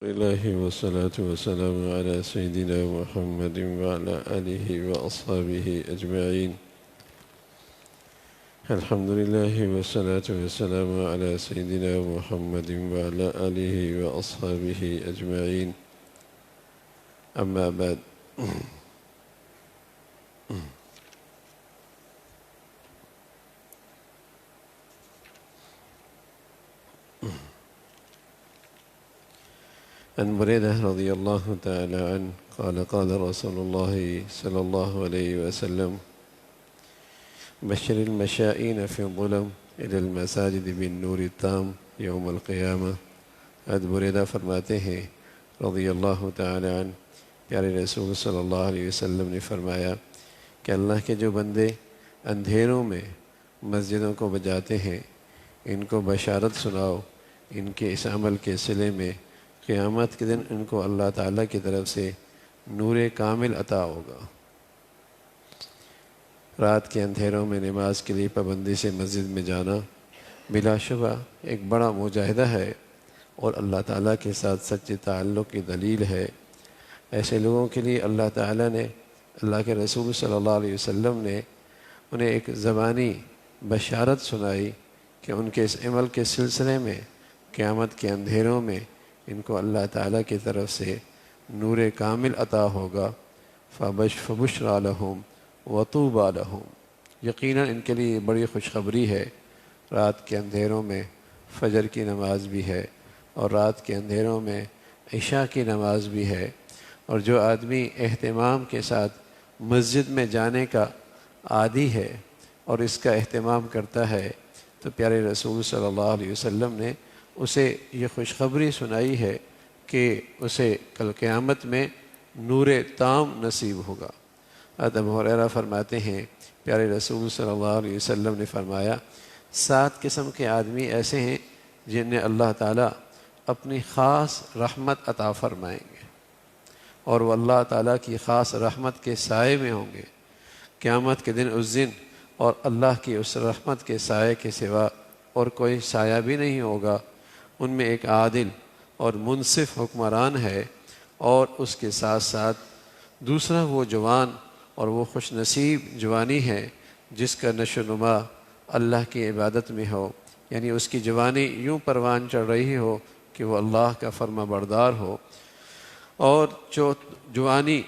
الله والصلاة والسلام على سيدنا محمد وعلى آله وأصحابه أجمعين. الحمد لله والصلاة والسلام على سيدنا محمد وعلى آله وأصحابه أجمعين. أما بعد. عن بريدة رضي الله تعالى عنه قال رسول الله صلى الله عليه وسلم بشر المشائين في الظلم إلى المساجد بالنور التام يوم القيامة. حضرت بریدہ فرماتے ہیں رضی اللہ تعالی عنہ، پیارے رسول صلی اللہ علیہ وسلم نے فرمایا کہ اللہ کے جو بندے اندھیروں میں مسجدوں کو بجاتے ہیں، ان کو بشارت سناؤ، ان کے اس عمل کے صلے میں قیامت کے دن ان کو اللہ تعالیٰ کی طرف سے نور کامل عطا ہوگا۔ رات کے اندھیروں میں نماز کے لیے پابندی سے مسجد میں جانا بلا شبہ ایک بڑا مجاہدہ ہے اور اللہ تعالیٰ کے ساتھ سچے تعلق کی دلیل ہے۔ ایسے لوگوں کے لیے اللہ تعالیٰ نے، اللہ کے رسول صلی اللہ علیہ وسلم نے انہیں ایک زبانی بشارت سنائی کہ ان کے اس عمل کے سلسلے میں قیامت کے اندھیروں میں ان کو اللہ تعالیٰ کی طرف سے نور کامل عطا ہوگا۔ فبشرا لہم وطوبی لہم، یقیناً ان کے لیے بڑی خوشخبری ہے۔ رات کے اندھیروں میں فجر کی نماز بھی ہے اور رات کے اندھیروں میں عشاء کی نماز بھی ہے، اور جو آدمی اہتمام کے ساتھ مسجد میں جانے کا عادی ہے اور اس کا اہتمام کرتا ہے، تو پیارے رسول صلی اللہ علیہ وسلم نے اسے یہ خوشخبری سنائی ہے کہ اسے کل قیامت میں نور تام نصیب ہوگا۔ حضرت ابو ہریرہ فرماتے ہیں پیارے رسول صلی اللہ علیہ وسلم نے فرمایا 7 قسم کے آدمی ایسے ہیں جنہیں اللہ تعالیٰ اپنی خاص رحمت عطا فرمائیں گے، اور وہ اللہ تعالیٰ کی خاص رحمت کے سائے میں ہوں گے قیامت کے دن۔ اس دن اور اللہ کی اس رحمت کے سائے کے سوا اور کوئی سایہ بھی نہیں ہوگا۔ ان میں ایک عادل اور منصف حکمران ہے، اور اس کے ساتھ ساتھ دوسرا وہ جوان اور وہ خوش نصیب جوانی ہے جس کا نشو و نما اللہ کی عبادت میں ہو، یعنی اس کی جوانی یوں پروان چڑھ رہی ہو کہ وہ اللہ کا فرما بردار ہو، اور جوانی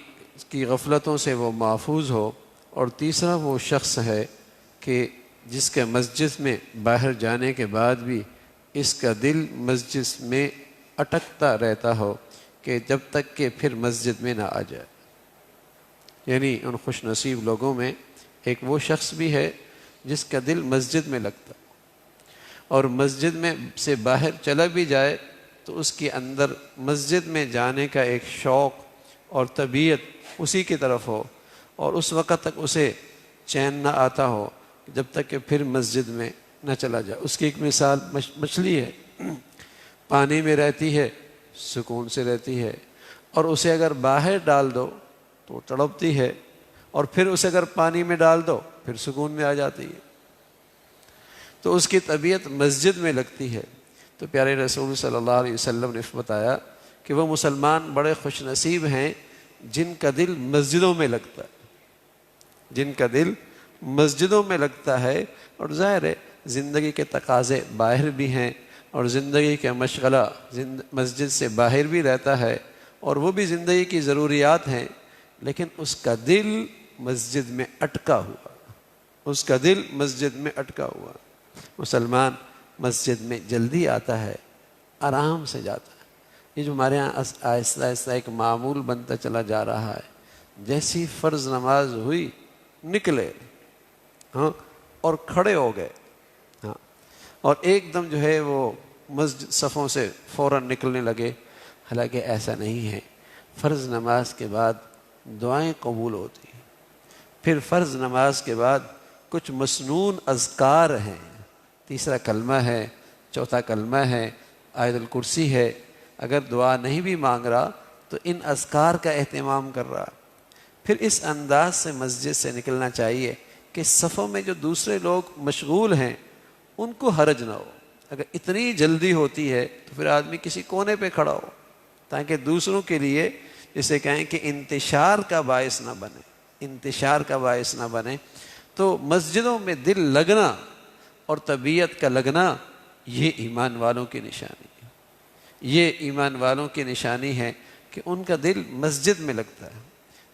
کی غفلتوں سے وہ محفوظ ہو۔ اور تیسرا وہ شخص ہے کہ جس کے مسجد میں باہر جانے کے بعد بھی اس کا دل مسجد میں اٹکتا رہتا ہو کہ جب تک کہ پھر مسجد میں نہ آ جائے۔ یعنی ان خوش نصیب لوگوں میں ایک وہ شخص بھی ہے جس کا دل مسجد میں لگتا، اور مسجد میں سے باہر چلا بھی جائے تو اس کے اندر مسجد میں جانے کا ایک شوق اور طبیعت اسی کی طرف ہو، اور اس وقت تک اسے چین نہ آتا ہو جب تک کہ پھر مسجد میں نہ چلا جائے۔ اس کی ایک مثال مچھلی ہے، پانی میں رہتی ہے، سکون سے رہتی ہے، اور اسے اگر باہر ڈال دو تو تڑپتی ہے، اور پھر اسے اگر پانی میں ڈال دو پھر سکون میں آ جاتی ہے۔ تو اس کی طبیعت مسجد میں لگتی ہے۔ تو پیارے رسول صلی اللہ علیہ وسلم نے بتایا کہ وہ مسلمان بڑے خوش نصیب ہیں جن کا دل مسجدوں میں لگتا ہے، جن کا دل مسجدوں میں لگتا ہے۔ اور ظاہر ہے زندگی کے تقاضے باہر بھی ہیں، اور زندگی کا مشغلہ مسجد سے باہر بھی رہتا ہے، اور وہ بھی زندگی کی ضروریات ہیں، لیکن اس کا دل مسجد میں اٹکا ہوا، اس کا دل مسجد میں اٹکا ہوا۔ مسلمان مسجد میں جلدی آتا ہے، آرام سے جاتا ہے۔ یہ جو ہمارے ہاں آہستہ آہستہ ایک معمول بنتا چلا جا رہا ہے، جیسی فرض نماز ہوئی نکلے اور کھڑے ہو گئے، اور ایک دم جو ہے وہ مسجد صفوں سے فوراً نکلنے لگے۔ حالانکہ ایسا نہیں ہے۔ فرض نماز کے بعد دعائیں قبول ہوتی ہیں، پھر فرض نماز کے بعد کچھ مسنون اذکار ہیں، تیسرا کلمہ ہے، چوتھا کلمہ ہے، آیت الکرسی ہے۔ اگر دعا نہیں بھی مانگ رہا تو ان اذکار کا اہتمام کر رہا۔ پھر اس انداز سے مسجد سے نکلنا چاہیے کہ صفوں میں جو دوسرے لوگ مشغول ہیں ان کو حرج نہ ہو۔ اگر اتنی جلدی ہوتی ہے تو پھر آدمی کسی کونے پہ کھڑا ہو، تاکہ دوسروں کے لیے جسے کہیں کہ انتشار کا باعث نہ بنے، انتشار کا باعث نہ بنے۔ تو مسجدوں میں دل لگنا اور طبیعت کا لگنا یہ ایمان والوں کی نشانی ہے، یہ ایمان والوں کی نشانی ہے کہ ان کا دل مسجد میں لگتا ہے۔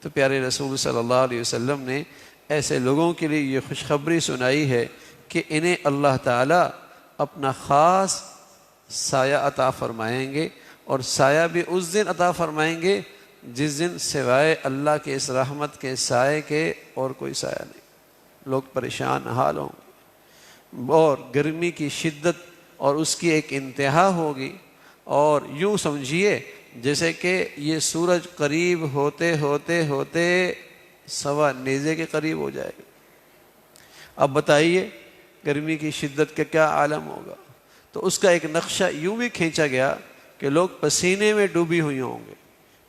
تو پیارے رسول صلی اللہ علیہ وسلم نے ایسے لوگوں کے لیے یہ خوشخبری سنائی ہے کہ انہیں اللہ تعالیٰ اپنا خاص سایہ عطا فرمائیں گے، اور سایہ بھی اس دن عطا فرمائیں گے جس دن سوائے اللہ کے اس رحمت کے سائے کے اور کوئی سایہ نہیں۔ لوگ پریشان حال ہوں گے اور گرمی کی شدت اور اس کی ایک انتہا ہوگی، اور یوں سمجھیے جیسے کہ یہ سورج قریب ہوتے ہوتے ہوتے سوا نیزے کے قریب ہو جائے گا۔ اب بتائیے گرمی کی شدت کا کیا عالم ہوگا۔ تو اس کا ایک نقشہ یوں بھی کھینچا گیا کہ لوگ پسینے میں ڈوبی ہوئی ہوں گے،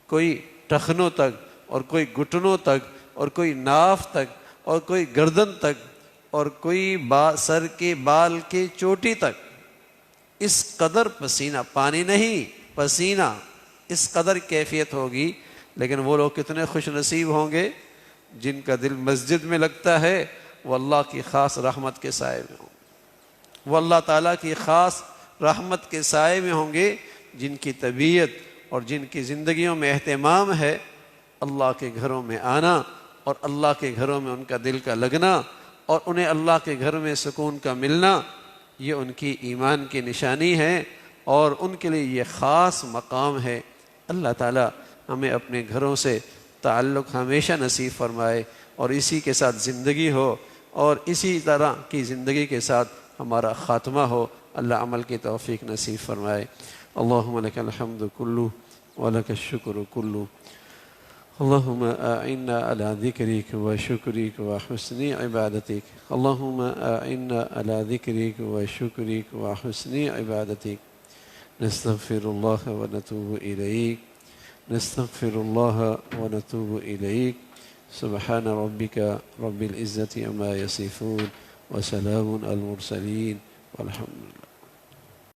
کوئی ٹخنوں تک اور کوئی گھٹنوں تک اور کوئی ناف تک اور کوئی گردن تک اور کوئی سر کے بال کی چوٹی تک، اس قدر پسینہ، پانی نہیں پسینہ، اس قدر کیفیت ہوگی۔ لیکن وہ لوگ کتنے خوش نصیب ہوں گے جن کا دل مسجد میں لگتا ہے، وہ اللہ کی خاص رحمت کے سائے میں ہوں گے، وہ اللہ تعالیٰ کی خاص رحمت کے سائے میں ہوں گے، جن کی طبیعت اور جن کی زندگیوں میں اہتمام ہے اللہ کے گھروں میں آنا، اور اللہ کے گھروں میں ان کا دل کا لگنا، اور انہیں اللہ کے گھر میں سکون کا ملنا، یہ ان کی ایمان کی نشانی ہے، اور ان کے لیے یہ خاص مقام ہے۔ اللہ تعالیٰ ہمیں اپنے گھروں سے تعلق ہمیشہ نصیب فرمائے، اور اسی کے ساتھ زندگی ہو، اور اسی طرح کی زندگی کے ساتھ ہمارا خاتمہ ہو۔ اللہ عمل کی توفیق نصیب فرمائے۔ اللہم لک الحمد کلہ ولک الشکر کلہ، اللہم اعنا علی ذکرک و شکرک و حسن عبادتک، اللہم اعنا علی ذکرک و شکرک و حسن عبادتک، نستغفر اللہ و نتوب الیک، نستغفر اللہ و نتوب الیک، سبحان ربک رب العزة عما یصفون وسلام علی المرسلین والحمد للہ۔